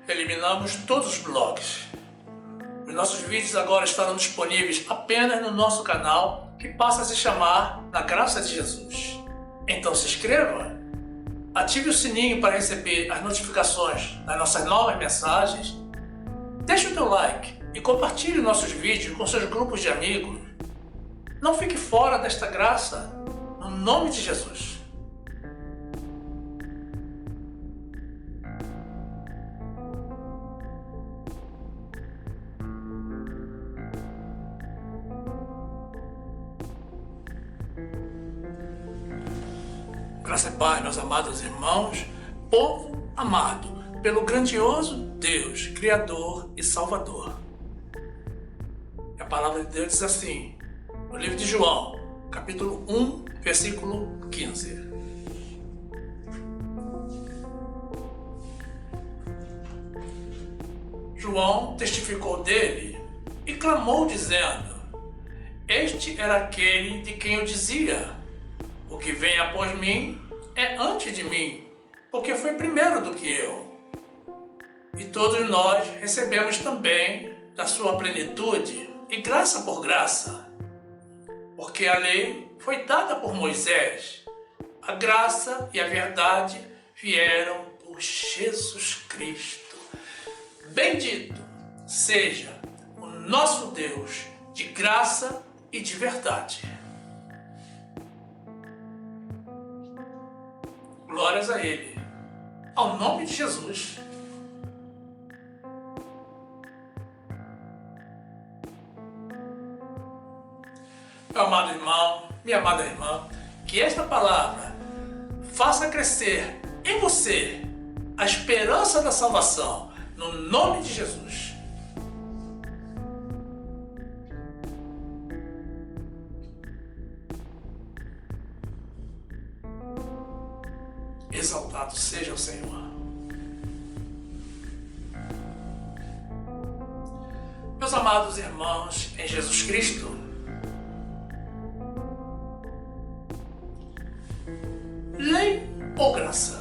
Eliminamos todos os blogs. Os nossos vídeos agora estarão disponíveis apenas no nosso canal, que passa a se chamar Na Graça de Jesus. Então se inscreva, ative o sininho para receber as notificações das nossas novas mensagens, deixe o teu like e compartilhe nossos vídeos com seus grupos de amigos. Não fique fora desta graça, no nome de Jesus. Graça e paz, meus amados irmãos, povo amado pelo grandioso Deus, Criador e Salvador. A palavra de Deus diz assim, no livro de João, capítulo 1, versículo 15. João testificou dele e clamou dizendo, este era aquele de quem eu dizia, o que vem após mim é antes de mim, porque foi primeiro do que eu. E todos nós recebemos também da sua plenitude e graça por graça, porque a lei foi dada por Moisés, a graça e a verdade vieram por Jesus Cristo. Bendito seja o nosso Deus de graça e de verdade. Glórias a Ele, ao nome de Jesus. Meu amado irmão, minha amada irmã, que esta palavra faça crescer em você a esperança da salvação, no nome de Jesus. Exaltado seja o Senhor. Meus amados irmãos em Jesus Cristo, lei ou graça?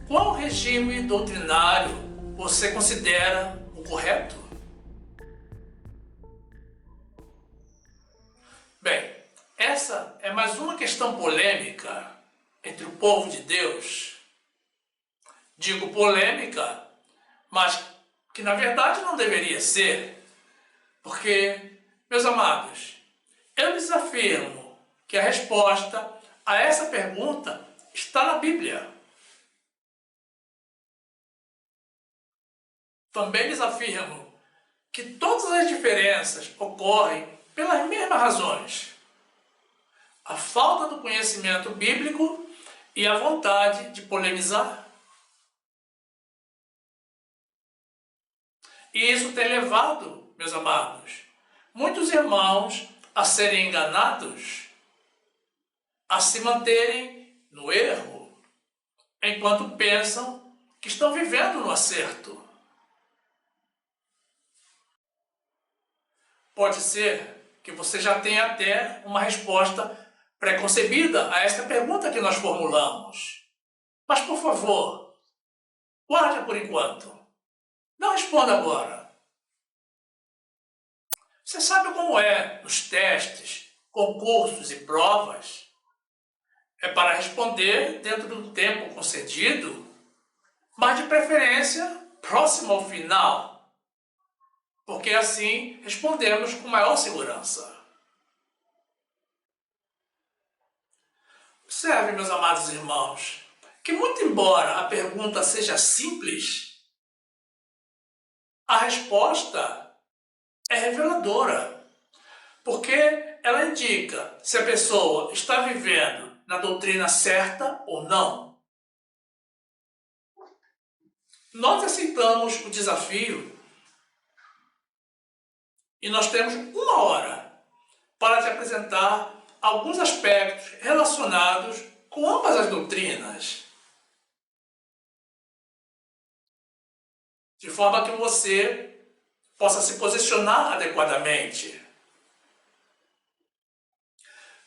Qual regime doutrinário você considera o correto? Bem, essa é mais uma questão polêmica entre o povo de Deus. Digo polêmica, mas que na verdade não deveria ser, porque, meus amados, eu lhes afirmo que a resposta a essa pergunta está na Bíblia. Também lhes afirmo que todas as diferenças ocorrem pelas mesmas razões. A falta do conhecimento bíblico e a vontade de polemizar. E isso tem levado, meus amados, muitos irmãos a serem enganados, a se manterem no erro, enquanto pensam que estão vivendo no acerto. Pode ser que você já tenha até uma resposta preconcebida a esta pergunta que nós formulamos. Mas, por favor, guarde por enquanto. Não responda agora. Você sabe como é nos testes, concursos e provas? É para responder dentro do tempo concedido, mas de preferência próximo ao final, porque assim respondemos com maior segurança. Observe, meus amados irmãos, que muito embora a pergunta seja simples, a resposta é reveladora, porque ela indica se a pessoa está vivendo na doutrina certa ou não. Nós aceitamos o desafio e nós temos 1 hora para te apresentar alguns aspectos relacionados com ambas as doutrinas, de forma que você possa se posicionar adequadamente.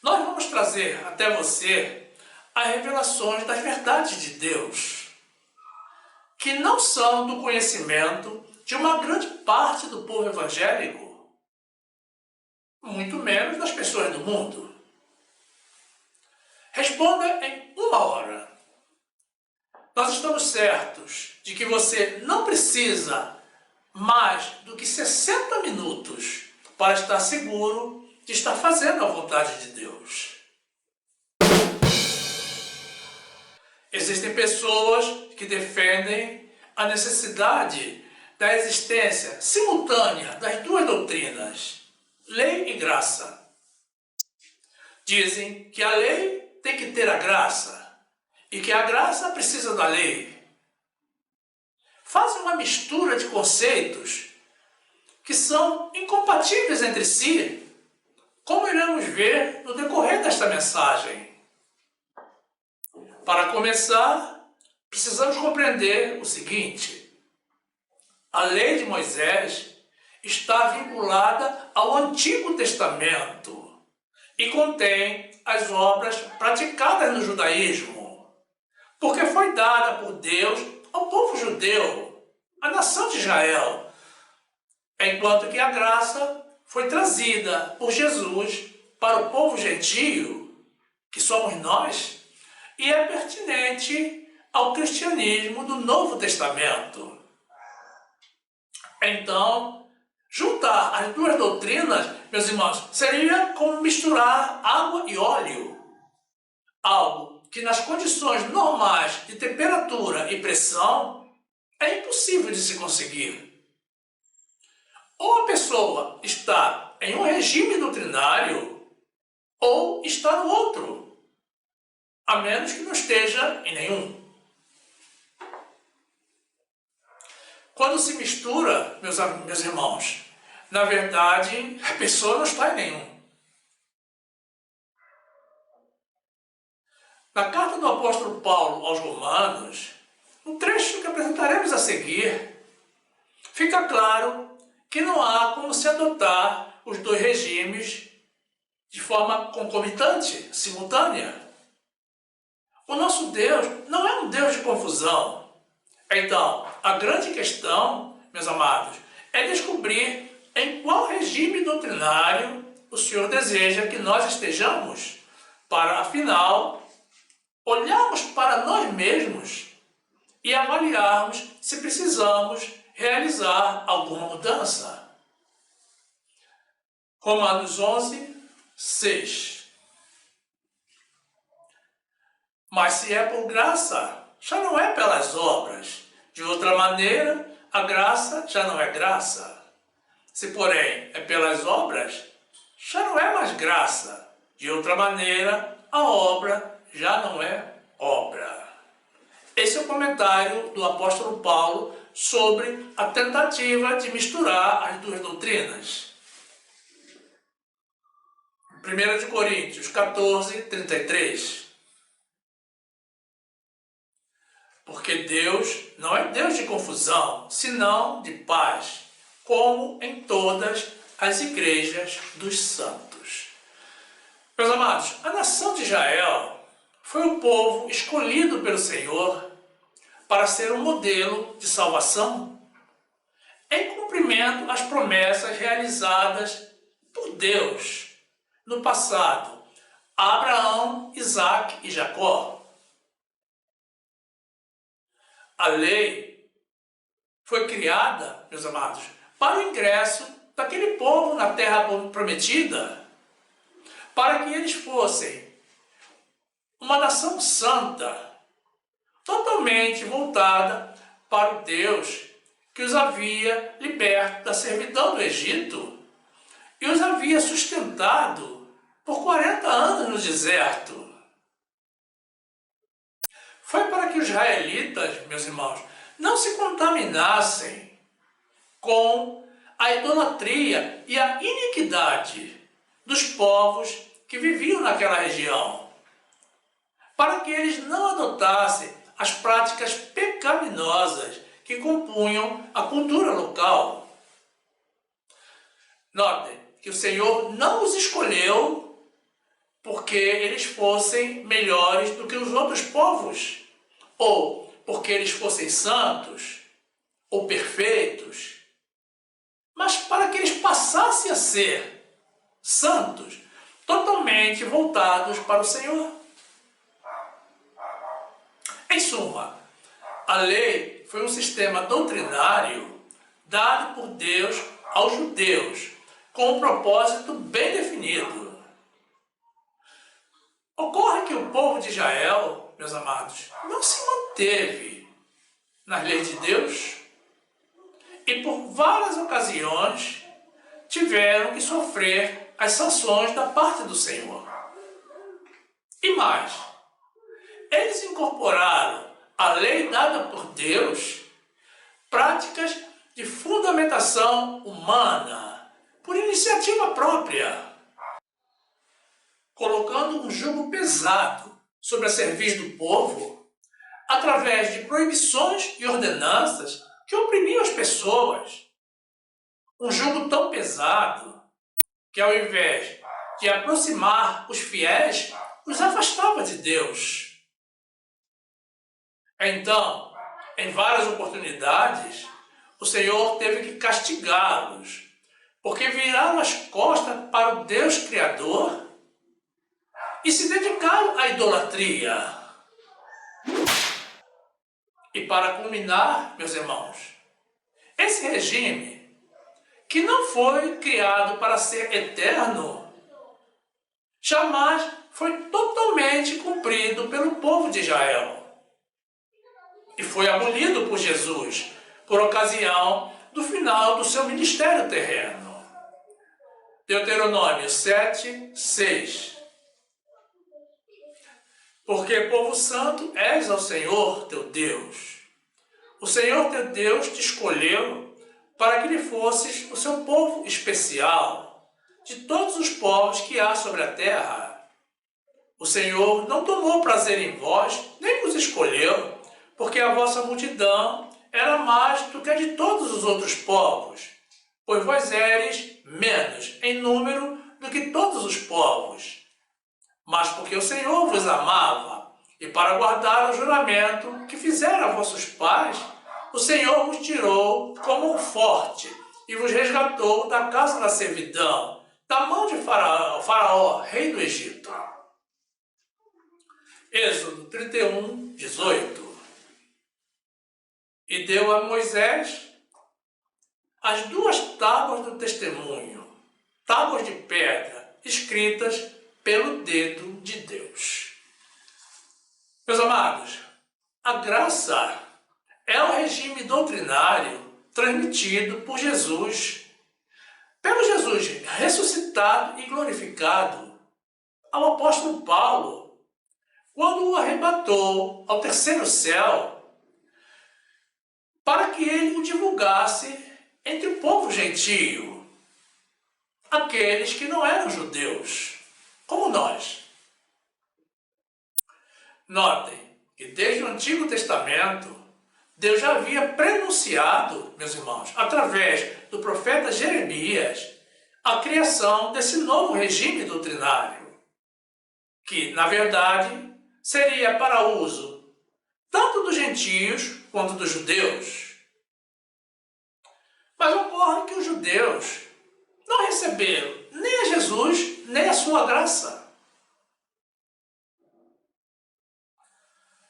Nós vamos trazer até você as revelações das verdades de Deus, que não são do conhecimento de uma grande parte do povo evangélico, muito menos das pessoas do mundo? Responda em 1 hora. Nós estamos certos de que você não precisa mais do que 60 minutos para estar seguro de estar fazendo a vontade de Deus. Existem pessoas que defendem a necessidade da existência simultânea das duas doutrinas, lei e graça. Dizem que a lei tem que ter a graça e que a graça precisa da lei. Fazem uma mistura de conceitos que são incompatíveis entre si, como iremos ver no decorrer desta mensagem. Para começar, precisamos compreender o seguinte: a lei de Moisés está vinculada ao Antigo Testamento e contém as obras praticadas no judaísmo, porque foi dada por Deus ao povo judeu, à nação de Israel, enquanto que a graça foi trazida por Jesus para o povo gentio, que somos nós, e é pertinente ao cristianismo do Novo Testamento. Então, juntar as duas doutrinas, meus irmãos, seria como misturar água e óleo. Algo que nas condições normais de temperatura e pressão é impossível de se conseguir. Ou a pessoa está em um regime doutrinário, ou está no outro, a menos que não esteja em nenhum. Quando se mistura, meus irmãos, na verdade, a pessoa não está em nenhum. Na carta do apóstolo Paulo aos Romanos, no trecho que apresentaremos a seguir, fica claro que não há como se adotar os dois regimes de forma concomitante, simultânea. O nosso Deus não é um Deus de confusão. Então, a grande questão, meus amados, é descobrir em qual regime doutrinário o Senhor deseja que nós estejamos, para, afinal, olharmos para nós mesmos e avaliarmos se precisamos realizar alguma mudança. Romanos 11, 6. Mas se é por graça, já não é pelas obras. De outra maneira, a graça já não é graça. Se, porém, é pelas obras, já não é mais graça. De outra maneira, a obra já não é obra. Esse é o comentário do apóstolo Paulo sobre a tentativa de misturar as duas doutrinas. 1 Coríntios 14, 33. Porque Deus não é Deus de confusão, senão de paz, como em todas as igrejas dos santos. Meus amados, a nação de Israel foi o povo escolhido pelo Senhor para ser um modelo de salvação, em cumprimento às promessas realizadas por Deus no passado a Abraão, Isaque e Jacó. A lei foi criada, meus amados, para o ingresso daquele povo na terra prometida, para que eles fossem uma nação santa, totalmente voltada para o Deus que os havia liberto da servidão do Egito e os havia sustentado por 40 anos no deserto. Foi para que os israelitas, meus irmãos, não se contaminassem com a idolatria e a iniquidade dos povos que viviam naquela região, para que eles não adotassem as práticas pecaminosas que compunham a cultura local. Notem que o Senhor não os escolheu porque eles fossem melhores do que os outros povos, ou porque eles fossem santos ou perfeitos, mas para que eles passassem a ser santos, totalmente voltados para o Senhor. Em suma, a lei foi um sistema doutrinário dado por Deus aos judeus, com um propósito bem definido. Ocorre que o povo de Israel, meus amados, não se manteve nas leis de Deus e por várias ocasiões tiveram que sofrer as sanções da parte do Senhor. E mais, eles incorporaram à lei dada por Deus práticas de fundamentação humana por iniciativa própria, colocando um jugo pesado sobre a cerviz do povo através de proibições e ordenanças que oprimiam as pessoas. Um jugo tão pesado que, ao invés de aproximar os fiéis, os afastava de Deus. Então, em várias oportunidades, o Senhor teve que castigá-los, porque viraram as costas para o Deus Criador e se dedicaram à idolatria. E para culminar, meus irmãos, esse regime, que não foi criado para ser eterno, jamais foi totalmente cumprido pelo povo de Israel. E foi abolido por Jesus, por ocasião do final do seu ministério terreno. Deuteronômio 7, 6. Porque, povo santo, és ao Senhor teu Deus. O Senhor teu Deus te escolheu para que lhe fosses o seu povo especial, de todos os povos que há sobre a terra. O Senhor não tomou prazer em vós, nem vos escolheu, porque a vossa multidão era mais do que a de todos os outros povos, pois vós éreis menos em número do que todos os povos. Mas porque o Senhor vos amava, e para guardar o juramento que fizeram a vossos pais, o Senhor vos tirou como um forte e vos resgatou da casa da servidão, da mão de Faraó, rei do Egito. Êxodo 31, 18. E deu a Moisés as 2 tábuas do testemunho, tábuas de pedra, escritas pelo dedo de Deus. Meus amados, a graça é o regime doutrinário transmitido por Jesus, pelo Jesus ressuscitado e glorificado, ao apóstolo Paulo, quando o arrebatou ao 3º céu, para que ele o divulgasse entre o povo gentio, aqueles que não eram judeus, como nós. Notem que desde o Antigo Testamento, Deus já havia prenunciado, meus irmãos, através do profeta Jeremias, a criação desse novo regime doutrinário, que, na verdade, seria para uso tanto dos gentios quanto dos judeus. Mas ocorre que os judeus não receberam nem a Jesus, nem a sua graça.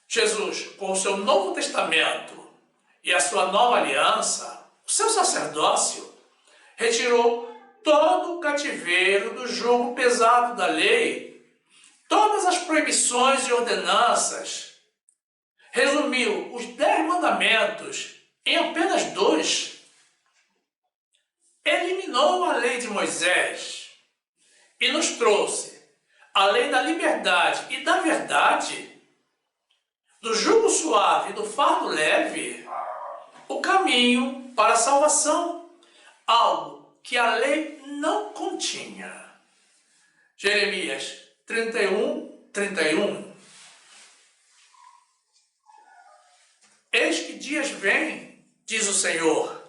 Jesus, com o seu Novo Testamento e a sua nova aliança, o seu sacerdócio, retirou todo o cativeiro do jugo pesado da lei, todas as proibições e ordenanças, resumiu os 10 mandamentos em apenas 2, eliminou a lei de Moisés e nos trouxe a lei da liberdade e da verdade, do jugo suave e do fardo leve, o caminho para a salvação, algo que a lei não continha. Jeremias 31, 31. Eis que dias vêm, diz o Senhor,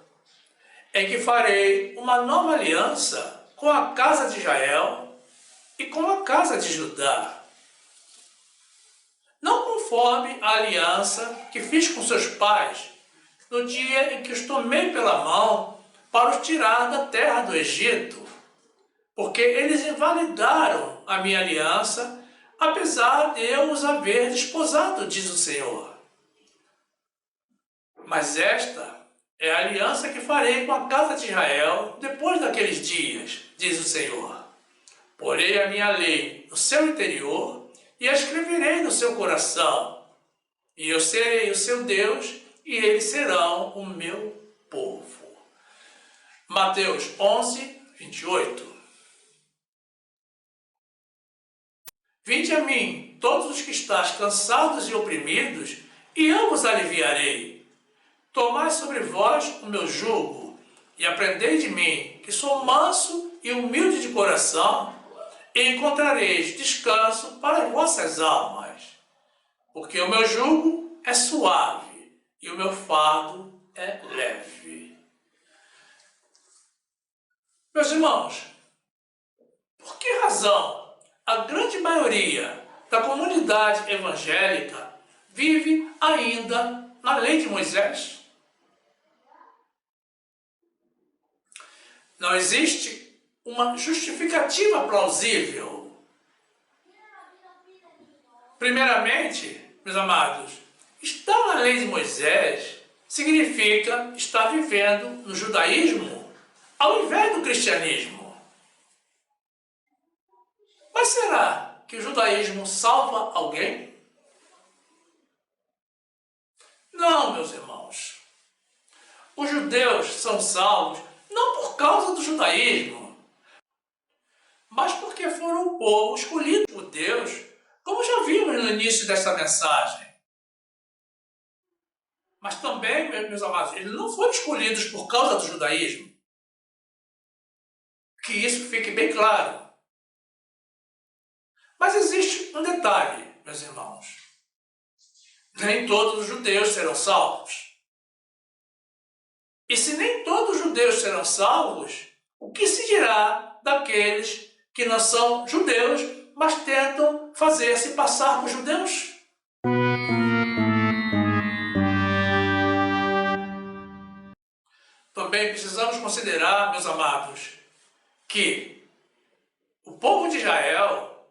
em que farei uma nova aliança com a casa de Israel e com a casa de Judá. Não com conforme a aliança que fiz com seus pais, no dia em que os tomei pela mão para os tirar da terra do Egito, porque eles invalidaram a minha aliança, apesar de eu os haver desposado, diz o Senhor. Mas esta é a aliança que farei com a casa de Israel depois daqueles dias, diz o Senhor. Porei a minha lei no seu interior e a escreverei no seu coração. E eu serei o seu Deus e eles serão o meu povo. Mateus 11, 28. Vinde a mim, todos os que estáis cansados e oprimidos, e eu vos aliviarei. Tomai sobre vós o meu jugo, e aprendei de mim, que sou manso e humilde de coração, e encontrareis descanso para as vossas almas. Porque o meu jugo é suave, e o meu fardo é leve. Meus irmãos, por que razão a grande maioria da comunidade evangélica vive ainda na lei de Moisés? Não existe uma justificativa plausível. Primeiramente, meus amados, estar na lei de Moisés significa estar vivendo no judaísmo ao invés do cristianismo. Mas será que o judaísmo salva alguém? Não, meus irmãos. Os judeus são salvos não por causa do judaísmo, mas porque foram o povo escolhido por Deus, como já vimos no início desta mensagem. Mas também, meus amados, eles não foram escolhidos por causa do judaísmo. Que isso fique bem claro. Mas existe um detalhe, meus irmãos. Nem todos os judeus serão salvos. E se nem todos os judeus serão salvos, o que se dirá daqueles que não são judeus, mas tentam fazer-se passar por judeus? Também precisamos considerar, meus amados, que o povo de Israel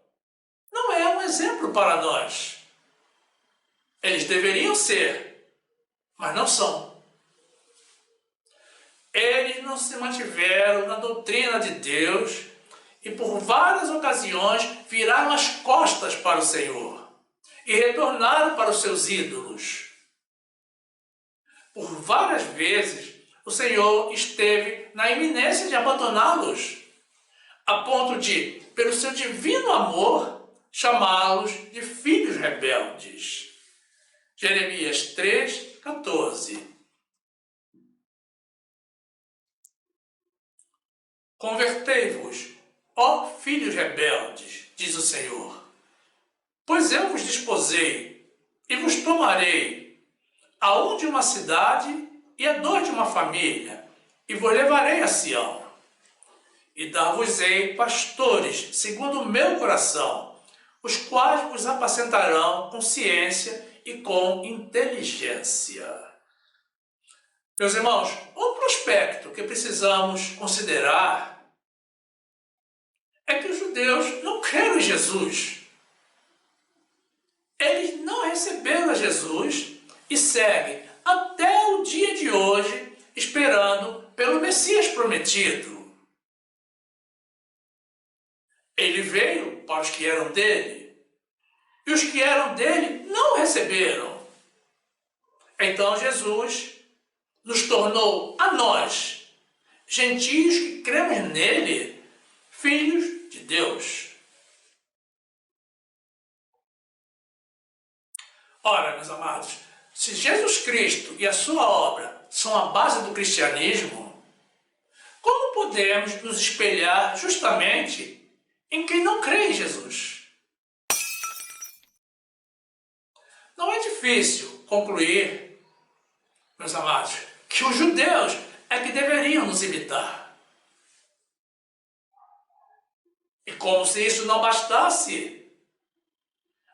não é um exemplo para nós. Eles deveriam ser, mas não são. Eles não se mantiveram na doutrina de Deus e por várias ocasiões viraram as costas para o Senhor e retornaram para os seus ídolos. Por várias vezes o Senhor esteve na iminência de abandoná-los, a ponto de, pelo seu divino amor, chamá-los de filhos rebeldes. Jeremias 3, 14. Convertei-vos, ó filhos rebeldes, diz o Senhor, pois eu vos desposei e vos tomarei a um de uma cidade e a dois de uma família, e vos levarei a Sião, e dar-vos-ei pastores segundo o meu coração, os quais vos apacentarão com ciência e com inteligência. Meus irmãos, outro aspecto que precisamos considerar é que os judeus não creram em Jesus. Eles não receberam a Jesus e seguem até o dia de hoje esperando pelo Messias prometido. Ele veio para os que eram dele, e os que eram dele não o receberam. Então Jesus nos tornou a nós, gentios que cremos nele, filhos de Deus. Ora, meus amados, se Jesus Cristo e a sua obra são a base do cristianismo, como podemos nos espelhar justamente em quem não crê em Jesus? Não é difícil concluir, meus amados, que os judeus é que deveriam nos imitar. E como se isso não bastasse,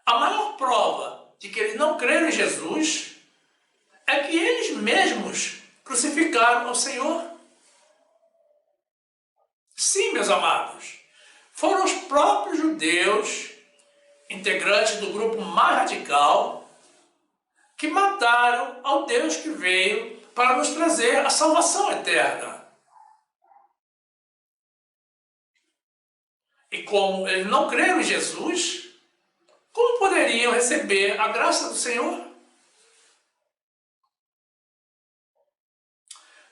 a maior prova de que eles não creram em Jesus é que eles mesmos crucificaram ao Senhor. Sim, meus amados, foram os próprios judeus, integrantes do grupo mais radical, que mataram ao Deus que veio para nos trazer a salvação eterna. E como eles não creram em Jesus, como poderiam receber a graça do Senhor?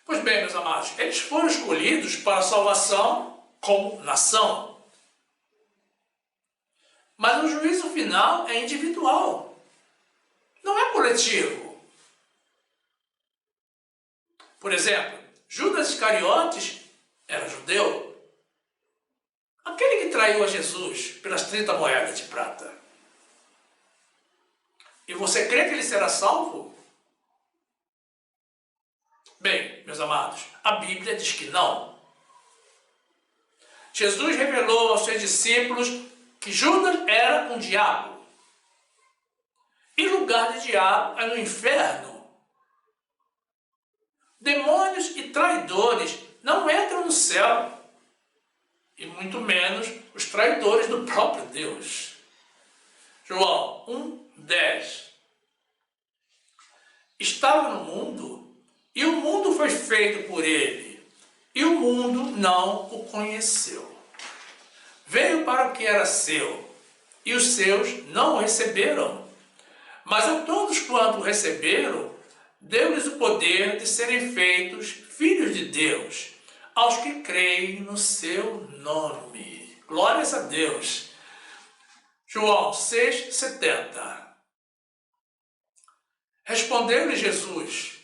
Pois bem, meus amados, eles foram escolhidos para a salvação como nação. Mas o juízo final é individual, não é coletivo. Por exemplo, Judas Iscariotes era judeu, aquele que traiu a Jesus pelas 30 moedas de prata. E você crê que ele será salvo? Bem, meus amados, a Bíblia diz que não. Jesus revelou aos seus discípulos que Judas era um diabo. E lugar de diabo é no inferno. Demônios e traidores não entram no céu, e muito menos os traidores do próprio Deus. João 1:10. Estava no mundo, e o mundo foi feito por ele, e o mundo não o conheceu. Veio para o que era seu, e os seus não o receberam. Mas a todos quanto o receberam, deu-lhes o poder de serem feitos filhos de Deus, aos que creem no seu nome. Glórias a Deus. João 6:70. Respondeu-lhe Jesus: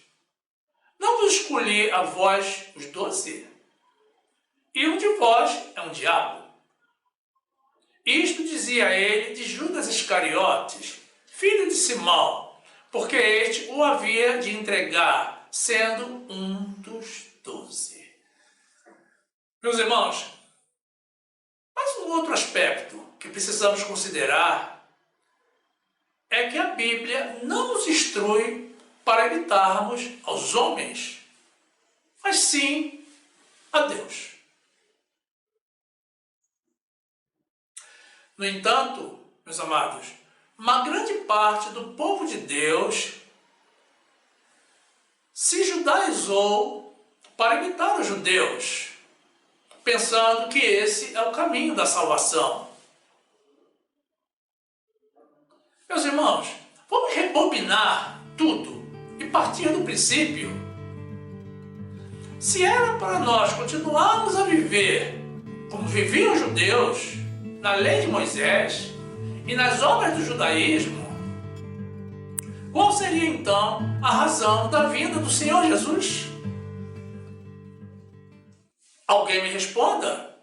não vos escolhi a vós os 12? E um de vós é um diabo. Isto dizia ele de Judas Iscariotes, filho de Simão, porque este o havia de entregar, sendo um dos 12. Meus irmãos, mas um outro aspecto que precisamos considerar é que a Bíblia não nos instrui para imitarmos aos homens, mas sim a Deus. No entanto, meus amados, uma grande parte do povo de Deus se judaizou para imitar os judeus, pensando que esse é o caminho da salvação. Meus irmãos, vamos rebobinar tudo e partir do princípio. Se era para nós continuarmos a viver como viviam os judeus, na lei de Moisés e nas obras do judaísmo, qual seria então a razão da vinda do Senhor Jesus? Alguém me responda.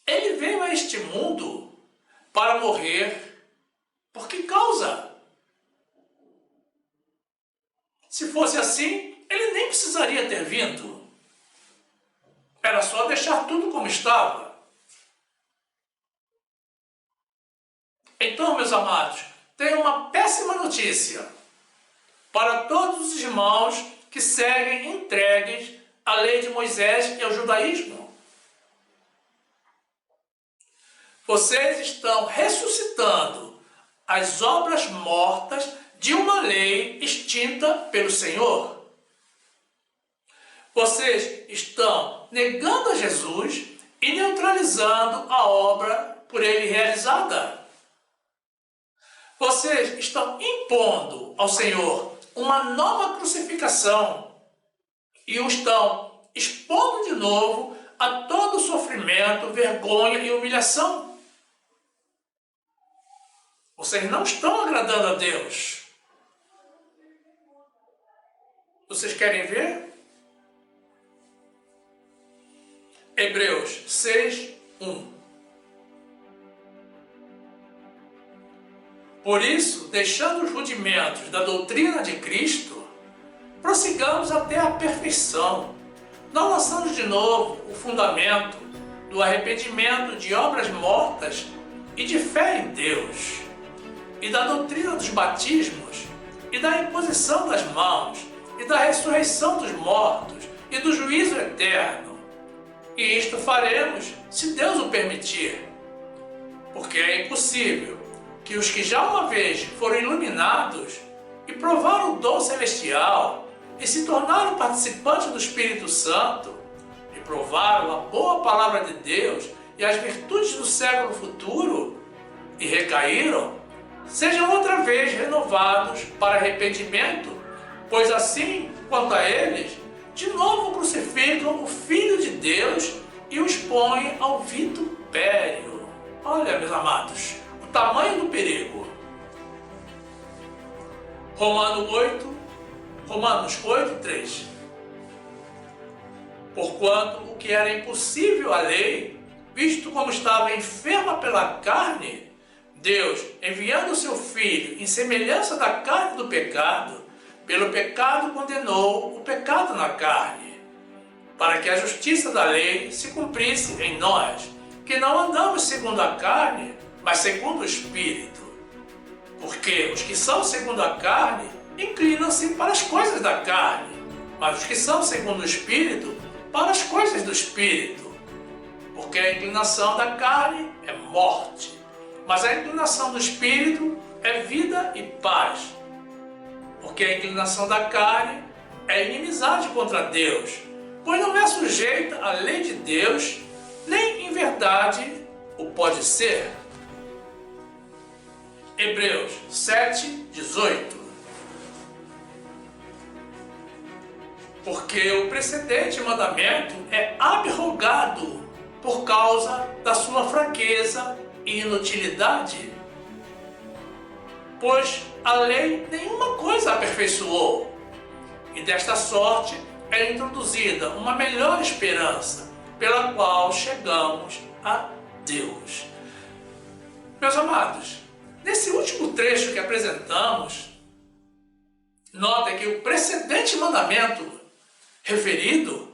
Ele veio a este mundo para morrer por que causa? Se fosse assim, ele nem precisaria ter vindo. Era só deixar tudo como estava. Então, meus amados, tenho uma péssima notícia para todos os irmãos que seguem entregues à lei de Moisés e ao judaísmo. Vocês estão ressuscitando as obras mortas de uma lei extinta pelo Senhor. Vocês estão negando a Jesus e neutralizando a obra por ele realizada. Vocês estão impondo ao Senhor uma nova crucificação e o estão expondo de novo a todo sofrimento, vergonha e humilhação. Vocês não estão agradando a Deus. Vocês querem ver? Hebreus 6:1. Por isso, deixando os rudimentos da doutrina de Cristo, prossigamos até a perfeição, não lançando de novo o fundamento do arrependimento de obras mortas e de fé em Deus, e da doutrina dos batismos, e da imposição das mãos, e da ressurreição dos mortos, e do juízo eterno. E isto faremos, se Deus o permitir. Porque é impossível que os que já uma vez foram iluminados e provaram o dom celestial e se tornaram participantes do Espírito Santo e provaram a boa palavra de Deus e as virtudes do século futuro e recaíram, sejam outra vez renovados para arrependimento, pois assim, quanto a eles, de novo crucificam o Filho de Deus e o expõem ao vitupério. Olha, meus amados, o tamanho do perigo. Romanos 8, 3. Porquanto o que era impossível à lei, visto como estava enferma pela carne, Deus, enviando o seu Filho em semelhança da carne do pecado, pelo pecado condenou o pecado na carne, para que a justiça da lei se cumprisse em nós, que não andamos segundo a carne, mas segundo o Espírito. Porque os que são segundo a carne inclinam-se para as coisas da carne, mas os que são segundo o Espírito, para as coisas do Espírito. Porque a inclinação da carne é morte, mas a inclinação do Espírito é vida e paz. Porque a inclinação da carne é inimizade contra Deus, pois não é sujeita à lei de Deus, nem em verdade o pode ser. Hebreus 7, 18. Porque o precedente mandamento é abrogado por causa da sua fraqueza e inutilidade. Pois a lei nenhuma coisa aperfeiçoou, e desta sorte é introduzida uma melhor esperança, pela qual chegamos a Deus. Meus amados, nesse último trecho que apresentamos, notem que o precedente mandamento referido,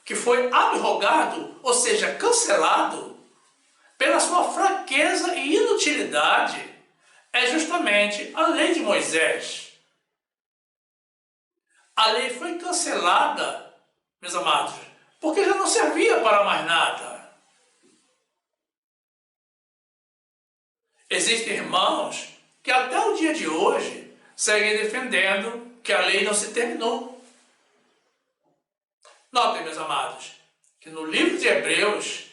que foi abrogado, ou seja, cancelado, pela sua fraqueza e inutilidade, é justamente a lei de Moisés. A lei foi cancelada, meus amados, porque já não servia para mais nada. Existem irmãos que até o dia de hoje seguem defendendo que a lei não se terminou. Notem, meus amados, que no livro de Hebreus,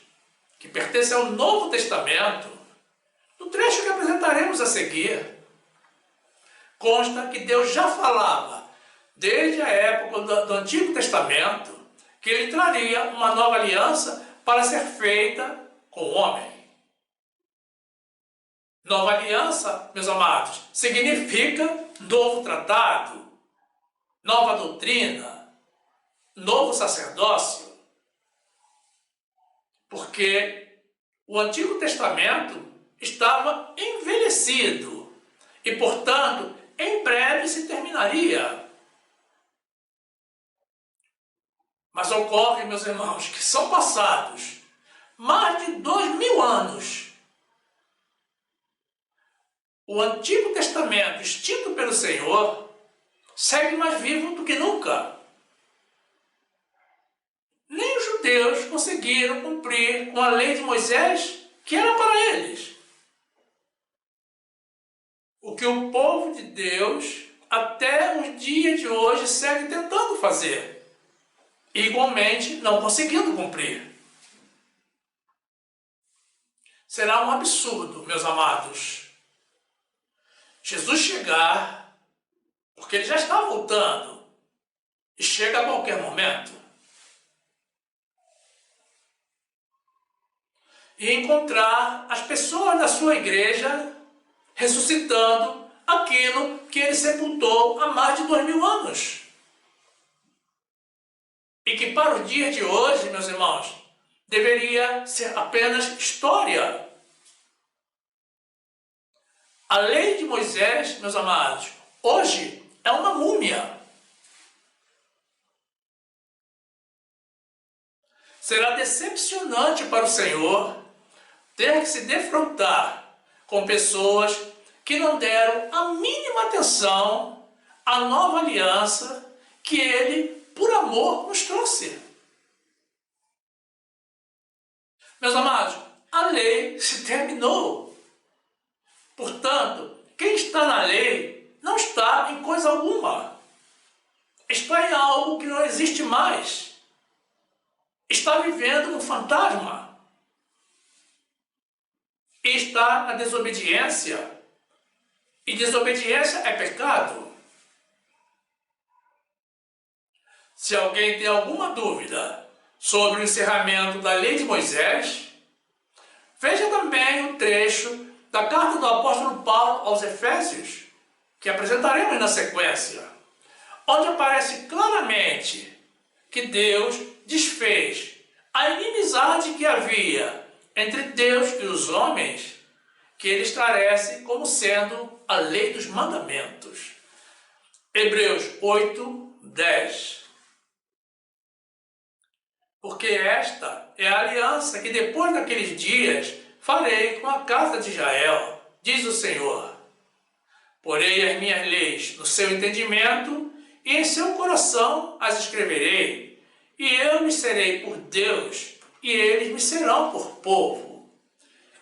que pertence ao Novo Testamento, no trecho que apresentaremos a seguir, consta que Deus já falava, desde a época do Antigo Testamento, que ele traria uma nova aliança para ser feita com o homem. Nova aliança, meus amados, significa novo tratado, nova doutrina, novo sacerdócio. Porque o Antigo Testamento estava envelhecido e, portanto, em breve se terminaria. Mas ocorre, meus irmãos, que são passados mais de 2000 anos. O Antigo Testamento, extinto pelo Senhor, segue mais vivo do que nunca. Nem os judeus conseguiram cumprir com a lei de Moisés, que era para eles. O que o povo de Deus, até os dias de hoje, segue tentando fazer. Igualmente, não conseguindo cumprir. Será um absurdo, meus amados, Jesus chegar, porque ele já está voltando, e chega a qualquer momento, e encontrar as pessoas da sua igreja ressuscitando aquilo que ele sepultou há mais de 2000 anos. E que para os dias de hoje, meus irmãos, deveria ser apenas história. A lei de Moisés, meus amados, hoje é uma múmia. Será decepcionante para o Senhor ter que se defrontar com pessoas que não deram a mínima atenção à nova aliança que ele, por amor, nos trouxe. Meus amados, a lei se terminou. Portanto, quem está na lei não está em coisa alguma. Está em algo que não existe mais. Está vivendo um fantasma. E está na desobediência. E desobediência é pecado. Se alguém tem alguma dúvida sobre o encerramento da lei de Moisés, veja também o trecho da carta do apóstolo Paulo aos Efésios, que apresentaremos na sequência, onde aparece claramente que Deus desfez a inimizade que havia entre Deus e os homens, que ele esclarece como sendo a lei dos mandamentos. Hebreus 8, 10. Porque esta é a aliança que depois daqueles dias farei com a casa de Israel, diz o Senhor. Porei as minhas leis no seu entendimento e em seu coração as escreverei, e eu lhes serei por Deus, e eles me serão por povo.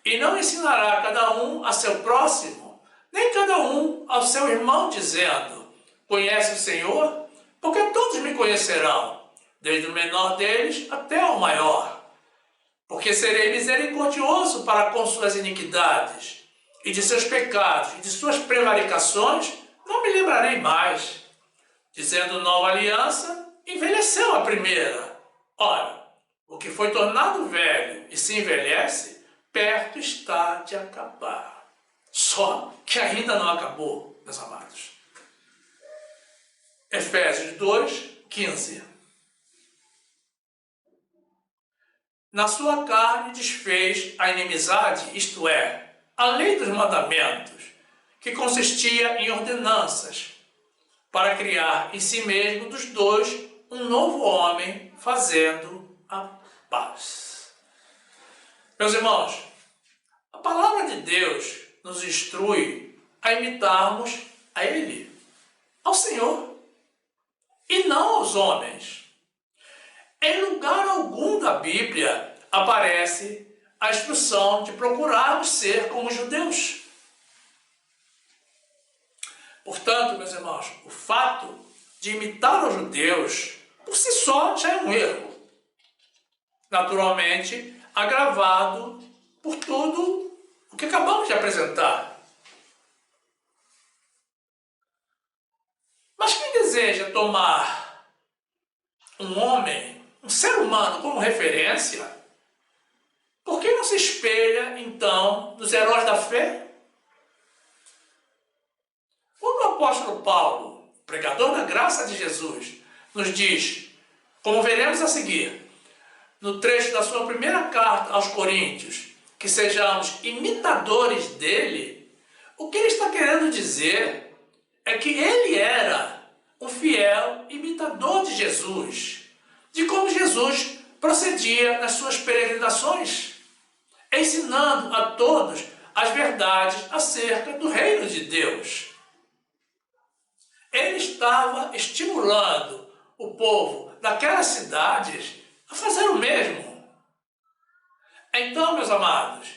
E não ensinará cada um a seu próximo, nem cada um ao seu irmão, dizendo: conhece o Senhor? Porque todos me conhecerão, desde o menor deles até o maior. Porque serei misericordioso para com suas iniquidades, e de seus pecados e de suas prevaricações não me lembrarei mais. Dizendo nova aliança, envelheceu a primeira. Ora, o que foi tornado velho e se envelhece, perto está de acabar. Só que ainda não acabou, meus amados. Efésios 2, 15. Na sua carne desfez a inimizade, isto é, a lei dos mandamentos, que consistia em ordenanças, para criar em si mesmo dos dois um novo homem, fazendo a paz. Meus irmãos, a palavra de Deus nos instrui a imitarmos a Ele, ao Senhor, e não aos homens. Em lugar algum da Bíblia aparece a instrução de procurarmos ser como os judeus. Portanto, meus irmãos, o fato de imitar os judeus, por si só, já é um erro. Naturalmente, agravado por tudo o que acabamos de apresentar. Mas quem deseja tomar um homem, um ser humano, como referência, por que não se espelha, então, nos heróis da fé? Quando o apóstolo Paulo, pregador da graça de Jesus, nos diz, como veremos a seguir, no trecho da sua primeira carta aos Coríntios, que sejamos imitadores dele, o que ele está querendo dizer é que ele era um fiel imitador de Jesus, de como Jesus procedia nas suas peregrinações, ensinando a todos as verdades acerca do reino de Deus. Ele estava estimulando o povo daquelas cidades a fazer o mesmo. Então, meus amados,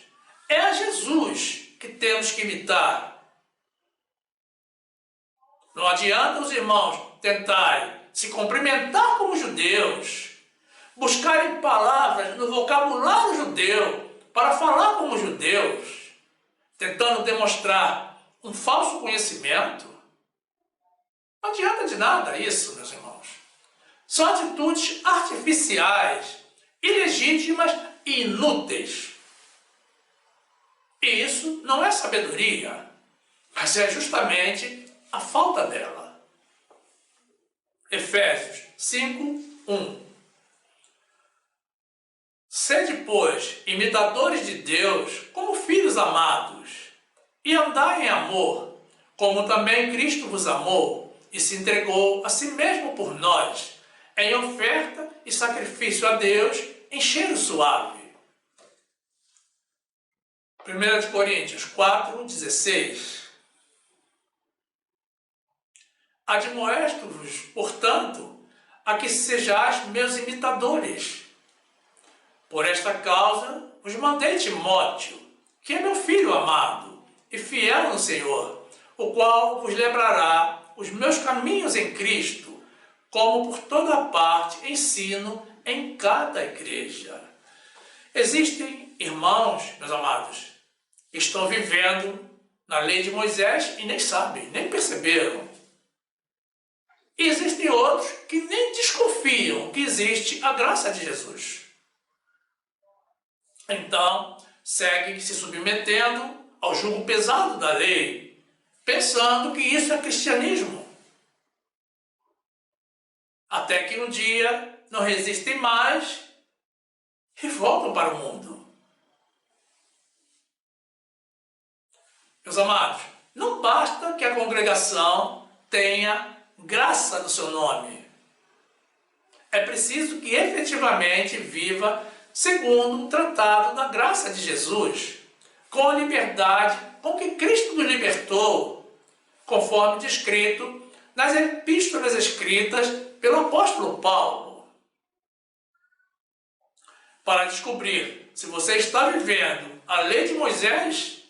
é a Jesus que temos que imitar. Não adianta os irmãos tentarem se cumprimentar como judeus, buscarem palavras no vocabulário judeu para falar como judeus, tentando demonstrar um falso conhecimento. Não adianta de nada isso, meus irmãos. São atitudes artificiais, ilegítimas e inúteis. E isso não é sabedoria, mas é justamente a falta dela. Efésios 5, 1. Sede, pois, imitadores de Deus como filhos amados, e andai em amor, como também Cristo vos amou, e se entregou a si mesmo por nós, em oferta e sacrifício a Deus em cheiro suave. 1 de Coríntios 4:16. Admoesto-vos, portanto, a que sejais meus imitadores. Por esta causa vos mandei Timóteo, que é meu filho amado e fiel no Senhor, o qual vos lembrará os meus caminhos em Cristo, como por toda parte ensino em cada igreja. Existem irmãos, meus amados, que estão vivendo na lei de Moisés e nem sabem, nem perceberam. E existem outros que nem desconfiam que existe a graça de Jesus. Então, seguem se submetendo ao jugo pesado da lei, pensando que isso é cristianismo. Até que um dia não resistem mais e voltam para o mundo. Meus amados, não basta que a congregação tenha graça no seu nome. É preciso que efetivamente viva segundo o tratado da graça de Jesus, com a liberdade com que Cristo nos libertou, conforme descrito nas epístolas escritas pelo apóstolo Paulo. Para descobrir se você está vivendo a lei de Moisés,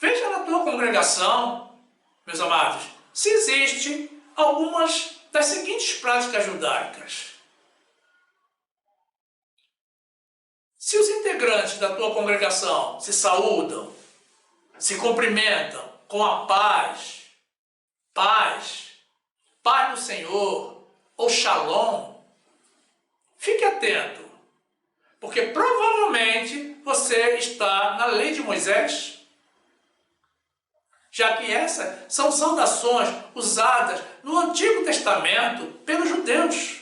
veja na tua congregação, meus amados, se existe algumas das seguintes práticas judaicas. Se os integrantes da tua congregação se saúdam, se cumprimentam com a paz, paz no Senhor ou shalom, fique atento, porque provavelmente você está na lei de Moisés, já que essas são saudações usadas no Antigo Testamento pelos judeus.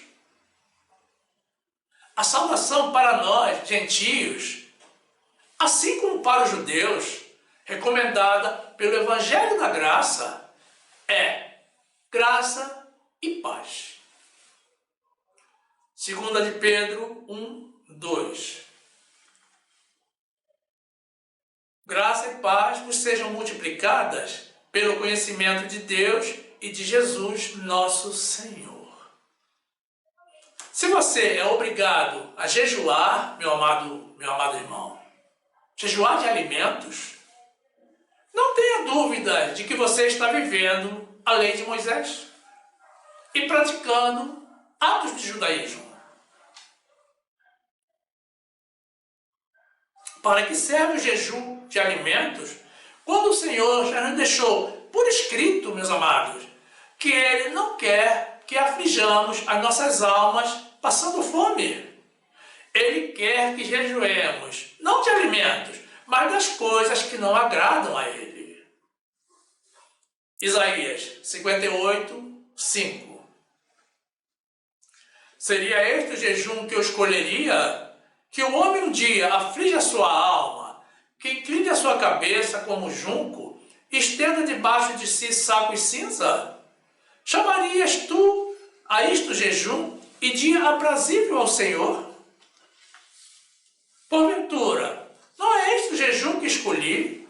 A saudação para nós, gentios, assim como para os judeus, recomendada pelo Evangelho da Graça, é graça e paz. 2 de Pedro 1:2. Graça e paz vos sejam multiplicadas pelo conhecimento de Deus e de Jesus, nosso Senhor. Se você é obrigado a jejuar, meu amado irmão, jejuar de alimentos, não tenha dúvida de que você está vivendo a lei de Moisés e praticando atos de judaísmo. Para que serve o jejum de alimentos, quando o Senhor já nos deixou por escrito, meus amados, que Ele não quer que aflijamos as nossas almas passando fome. Ele quer que jejuemos, não de alimentos, mas das coisas que não agradam a Ele. Isaías 58:5. Seria este o jejum que eu escolheria? Que o homem um dia aflige a sua alma, que incline a sua cabeça como junco, e estenda debaixo de si saco e cinza? Chamarias tu a isto jejum e dia aprazível ao Senhor? Porventura, não é este o jejum que escolhi?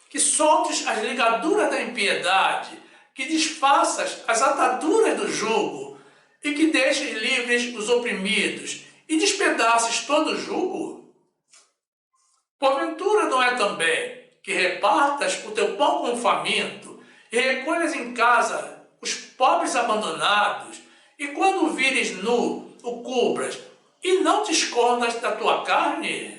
Que soltes as ligaduras da impiedade, que desfaças as ataduras do jugo, e que deixes livres os oprimidos, e despedaces todo o jugo? Porventura não é também que repartas o teu pão com o faminto, e recolhas em casa os pobres abandonados, e quando vires nu, o cubras, e não te escondas da tua carne?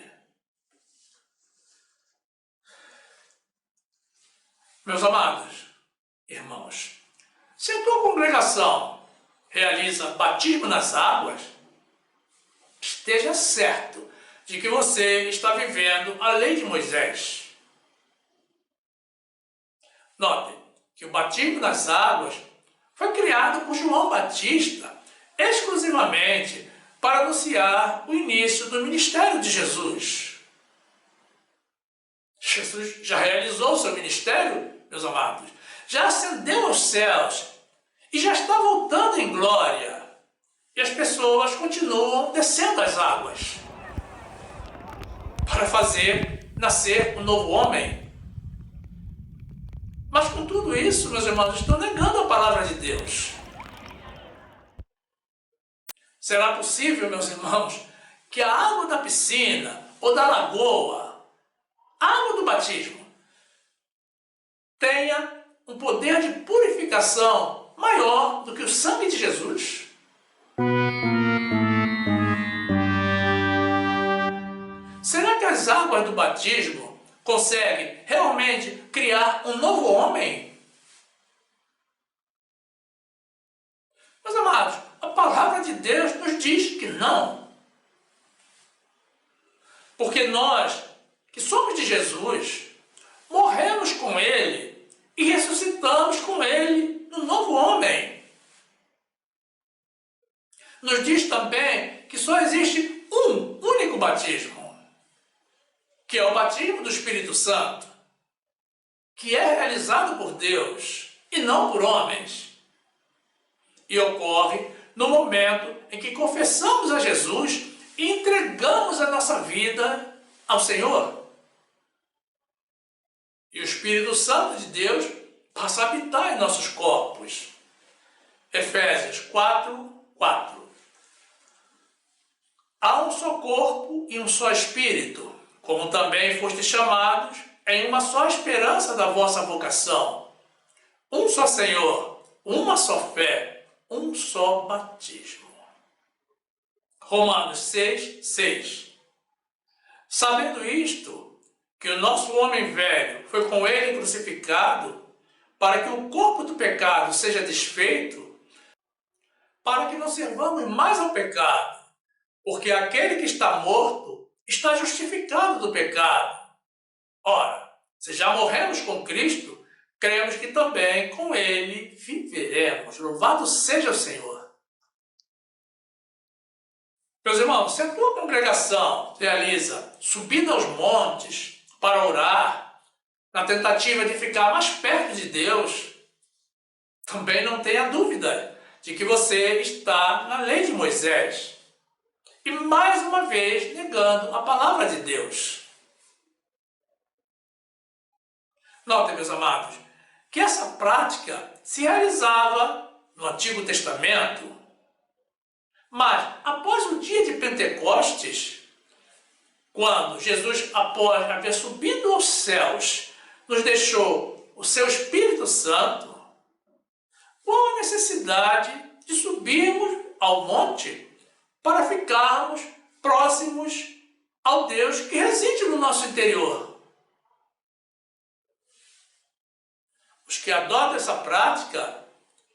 Meus amados irmãos, se a tua congregação realiza batismo nas águas, esteja certo de que você está vivendo a lei de Moisés. Note que o batismo nas águas foi criado por João Batista exclusivamente para anunciar o início do ministério de Jesus. Jesus já realizou seu ministério, meus amados, já ascendeu aos céus e já está voltando em glória. E as pessoas continuam descendo as águas para fazer nascer um novo homem. Mas com tudo isso, meus irmãos, estão negando a palavra de Deus. Será possível, meus irmãos, que a água da piscina ou da lagoa, a água do batismo, tenha um poder de purificação maior do que o sangue de Jesus? Será que as águas do batismo conseguem realmente criar um novo homem? Meus amados, a palavra de Deus nos diz que não. Porque nós, que somos de Jesus, morremos com Ele e ressuscitamos com Ele no novo homem. Nos diz também que só existe um único batismo, que é o batismo do Espírito Santo, que é realizado por Deus e não por homens. E ocorre no momento em que confessamos a Jesus e entregamos a nossa vida ao Senhor. E o Espírito Santo de Deus passa a habitar em nossos corpos. Efésios 4:4. Há um só corpo e um só Espírito, como também fostes chamados em uma só esperança da vossa vocação. Um só Senhor, uma só fé, um só batismo. Romanos 6:6. Sabendo isto, que o nosso homem velho foi com ele crucificado, para que o corpo do pecado seja desfeito, para que não servamos mais ao pecado, porque aquele que está morto está justificado do pecado. Ora, se já morremos com Cristo, cremos que também com Ele viveremos. Louvado seja o Senhor. Meus irmãos, se a tua congregação realiza subida aos montes para orar, na tentativa de ficar mais perto de Deus, também não tenha dúvida de que você está na lei de Moisés. E mais uma vez negando a palavra de Deus. Notem, meus amados, que essa prática se realizava no Antigo Testamento, mas após o dia de Pentecostes, quando Jesus, após haver subido aos céus, nos deixou o seu Espírito Santo, qual a necessidade de subirmos ao monte para ficarmos próximos ao Deus que reside no nosso interior? Os que adotam essa prática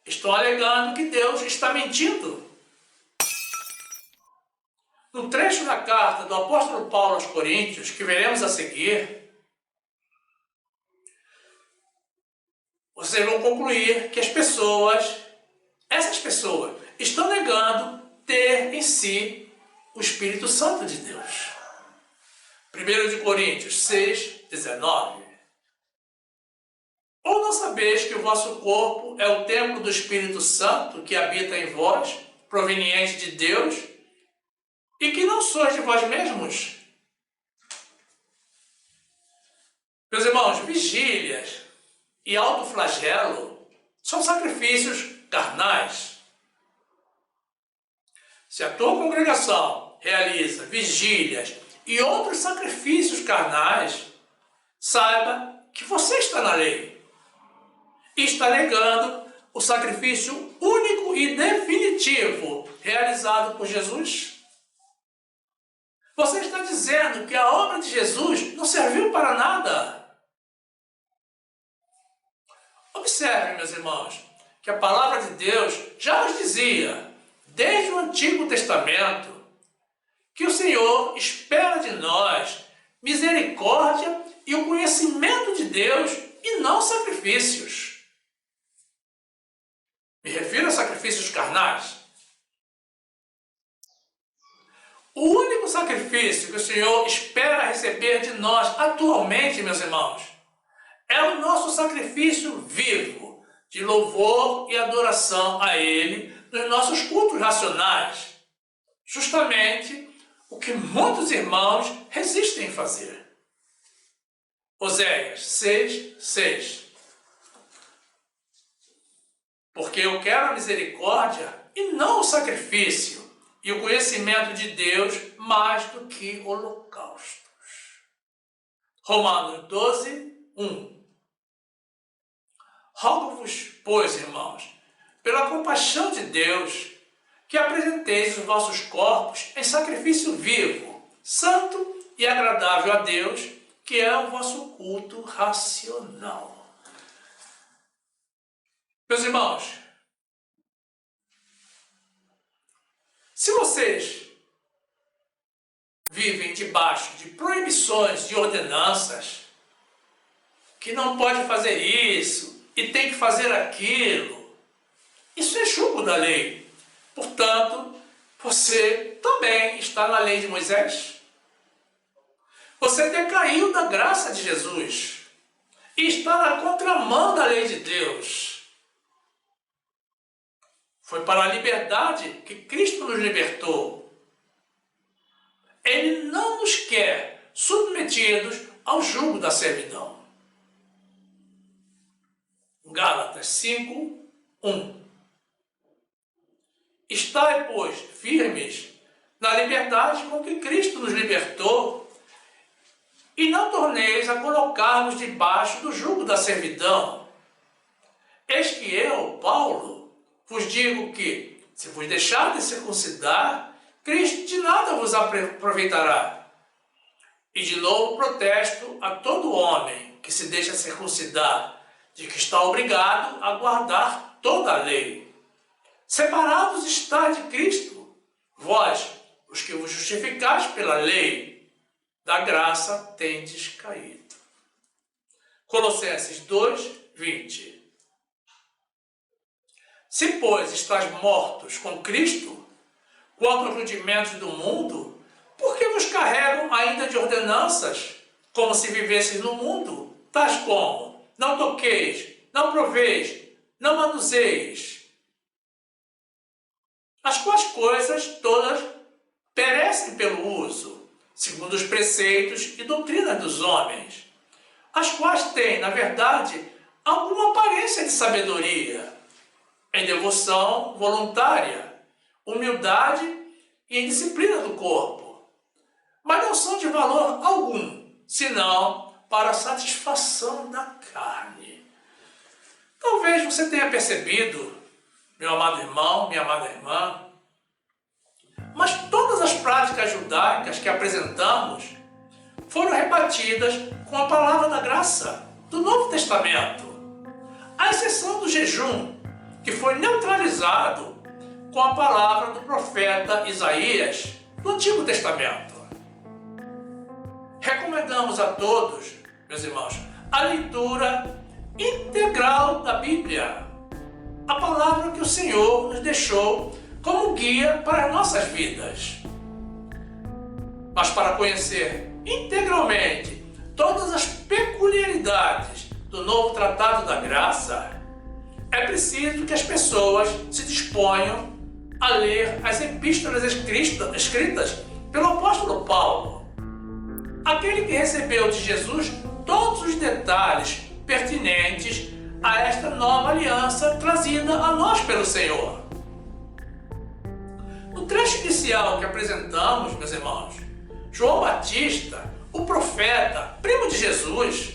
estão alegando que Deus está mentindo. No trecho da carta do apóstolo Paulo aos Coríntios, que veremos a seguir, vocês vão concluir que essas pessoas, estão negando ter em si o Espírito Santo de Deus. 1 de Coríntios 6:19. Ou não sabeis que o vosso corpo é o templo do Espírito Santo que habita em vós, proveniente de Deus, e que não sois de vós mesmos? Meus irmãos, vigílias e autoflagelo são sacrifícios carnais. Se a tua congregação realiza vigílias e outros sacrifícios carnais, saiba que você está na lei e está negando o sacrifício único e definitivo realizado por Jesus. Você está dizendo que a obra de Jesus não serviu para nada. Observe, meus irmãos, que a palavra de Deus já nos dizia, desde o Antigo Testamento, que o Senhor espera de nós misericórdia e o conhecimento de Deus e não sacrifícios. Me refiro a sacrifícios carnais. O único sacrifício que o Senhor espera receber de nós atualmente, meus irmãos, é o nosso sacrifício vivo, de louvor e adoração a Ele nos nossos cultos racionais. Justamente o que muitos irmãos resistem em fazer. Oséias 6:6. Porque eu quero a misericórdia e não o sacrifício, e o conhecimento de Deus mais do que holocaustos. Romanos 12:1. Rogo-vos, pois, irmãos, pela compaixão de Deus, que apresenteis os vossos corpos em sacrifício vivo, santo e agradável a Deus, que é o vosso culto racional. Meus irmãos, se vocês vivem debaixo de proibições, de ordenanças, que não pode fazer isso e tem que fazer aquilo, isso é jugo da lei. Portanto, você também está na lei de Moisés. Você decaiu da graça de Jesus e está na contramão da lei de Deus. Foi para a liberdade que Cristo nos libertou. Ele não nos quer submetidos ao jugo da servidão. Gálatas 5:1. Estai, pois, firmes na liberdade com que Cristo nos libertou, e não torneis a colocar-nos debaixo do jugo da servidão. Eis que eu, Paulo, vos digo que, se vos deixar de circuncidar, Cristo de nada vos aproveitará. E de novo protesto a todo homem que se deixa circuncidar, de que está obrigado a guardar toda a lei. Separados estáis de Cristo, vós, os que vos justificais pela lei, da graça tendes caído. Colossenses 2:20. Se, pois, estáis mortos com Cristo, quanto aos rudimentos do mundo, por que vos carregam ainda de ordenanças, como se vivesseis no mundo, tais como: não toqueis, não proveis, não manuseis, as quais coisas todas perecem pelo uso, segundo os preceitos e doutrinas dos homens, as quais têm, na verdade, alguma aparência de sabedoria, em devoção voluntária, humildade e em disciplina do corpo, mas não são de valor algum, senão para a satisfação da carne. Talvez você tenha percebido, meu amado irmão, minha amada irmã, mas todas as práticas judaicas que apresentamos foram rebatidas com a palavra da graça do Novo Testamento, à exceção do jejum, que foi neutralizado com a palavra do profeta Isaías do Antigo Testamento. Recomendamos a todos, meus irmãos, a leitura integral da Bíblia, a palavra que o Senhor nos deixou como guia para as nossas vidas. Mas para conhecer integralmente todas as peculiaridades do novo Tratado da Graça, é preciso que as pessoas se disponham a ler as epístolas escritas pelo apóstolo Paulo, aquele que recebeu de Jesus todos os detalhes pertinentes a esta nova aliança trazida a nós pelo Senhor. No trecho inicial que apresentamos, meus irmãos, João Batista, o profeta, primo de Jesus,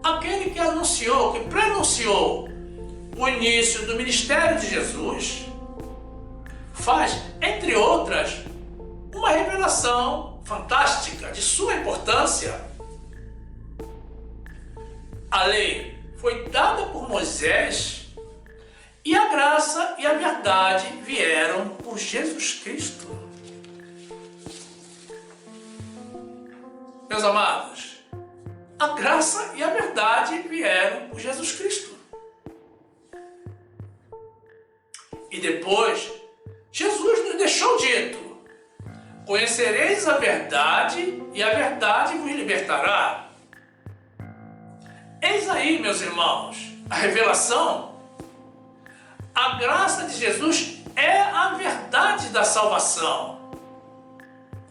aquele que anunciou, que prenunciou o início do ministério de Jesus, faz, entre outras, uma revelação fantástica de sua importância. A lei foi dada por Moisés e a graça e a verdade vieram por Jesus Cristo. Meus amados, a graça e a verdade vieram por Jesus Cristo. E depois, Jesus nos deixou dito: conhecereis a verdade e a verdade vos libertará. Eis aí, meus irmãos, a revelação. A graça de Jesus é a verdade da salvação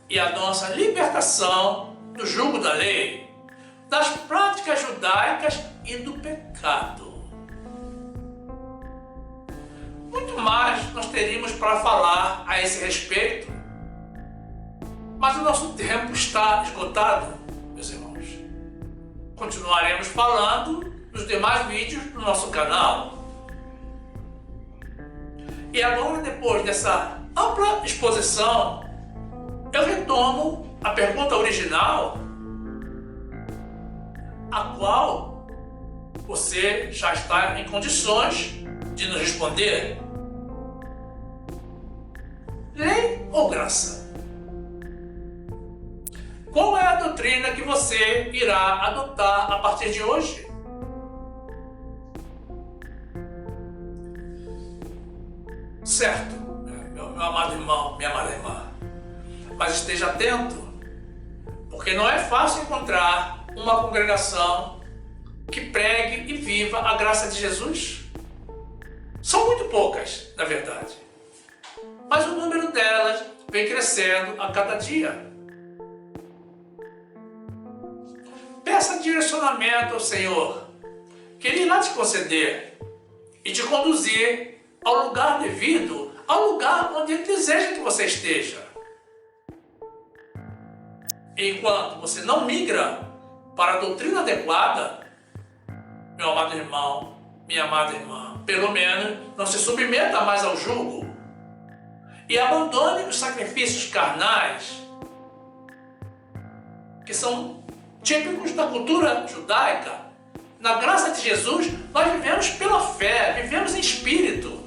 e a nossa libertação do jugo da lei, das práticas judaicas e do pecado. Muito mais nós teríamos para falar a esse respeito, mas o nosso tempo está esgotado, meus irmãos. Continuaremos falando nos demais vídeos do nosso canal. E agora, depois dessa ampla exposição, eu retomo a pergunta original, a qual você já está em condições de nos responder. Lei ou graça? Qual é a doutrina que você irá adotar a partir de hoje? Certo, meu amado irmão, minha amada irmã, mas esteja atento, porque não é fácil encontrar uma congregação que pregue e viva a graça de Jesus. São muito poucas, na verdade, mas o número delas vem crescendo a cada dia. Peça direcionamento ao Senhor, que Ele irá te conceder e te conduzir ao lugar devido, ao lugar onde Ele deseja que você esteja. Enquanto você não migra para a doutrina adequada, meu amado irmão, minha amada irmã, pelo menos não se submeta mais ao jugo e abandone os sacrifícios carnais, que são típicos da cultura judaica. Na graça de Jesus, nós vivemos pela fé, vivemos em espírito.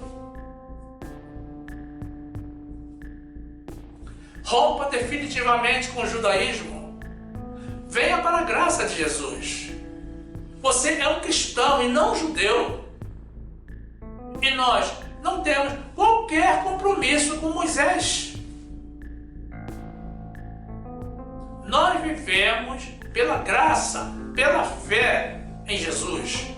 Rompa definitivamente com o judaísmo. Venha para a graça de Jesus. Você é um cristão e não um judeu. E nós não temos qualquer compromisso com Moisés. Nós vivemos pela graça, pela fé em Jesus.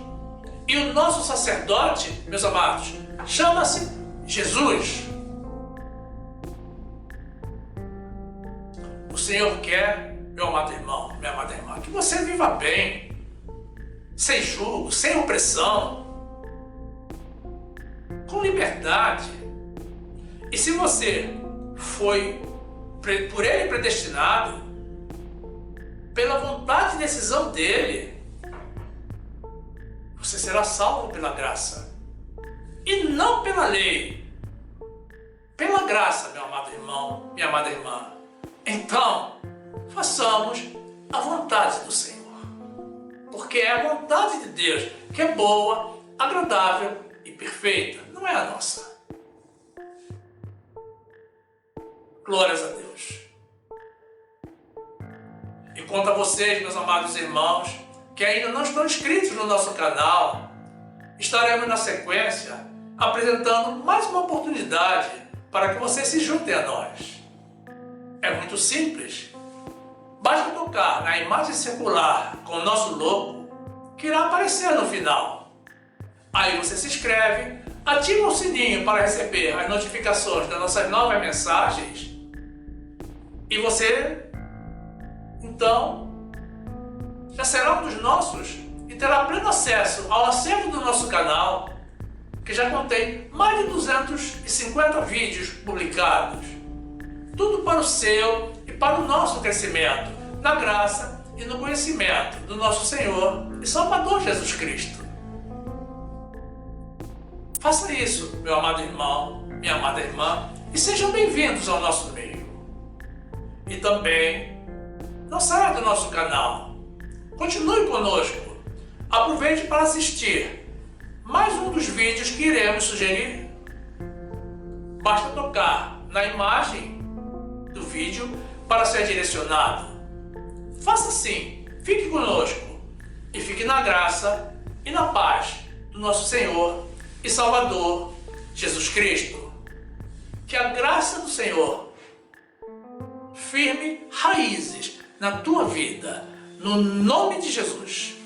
E o nosso sacerdote, meus amados, chama-se Jesus. O Senhor quer, meu amado irmão, minha amada irmã, que você viva bem, sem julgo, sem opressão, com liberdade. E se você foi por Ele predestinado, pela vontade e decisão dEle, você será salvo pela graça e não pela lei. Pela graça, meu amado irmão, minha amada irmã. Então, façamos a vontade do Senhor, porque é a vontade de Deus que é boa, agradável e perfeita, não é a nossa. Glórias a Deus. E quanto a vocês, meus amados irmãos, que ainda não estão inscritos no nosso canal, estaremos na sequência apresentando mais uma oportunidade para que vocês se juntem a nós. É muito simples. Basta tocar na imagem circular com o nosso logo, que irá aparecer no final. Aí você se inscreve, ativa o sininho para receber as notificações das nossas novas mensagens e você, então, já será um dos nossos e terá pleno acesso ao acervo do nosso canal, que já contém mais de 250 vídeos publicados. Tudo para o seu e para o nosso crescimento, na graça e no conhecimento do nosso Senhor e Salvador Jesus Cristo. Faça isso, meu amado irmão, minha amada irmã, e sejam bem-vindos ao nosso meio. E também, não saia do nosso canal. Continue conosco. Aproveite para assistir mais um dos vídeos que iremos sugerir. Basta tocar na imagem do vídeo para ser direcionado. Faça assim, fique conosco e fique na graça e na paz do nosso Senhor e Salvador Jesus Cristo. Que a graça do Senhor firme raízes na tua vida, no nome de Jesus.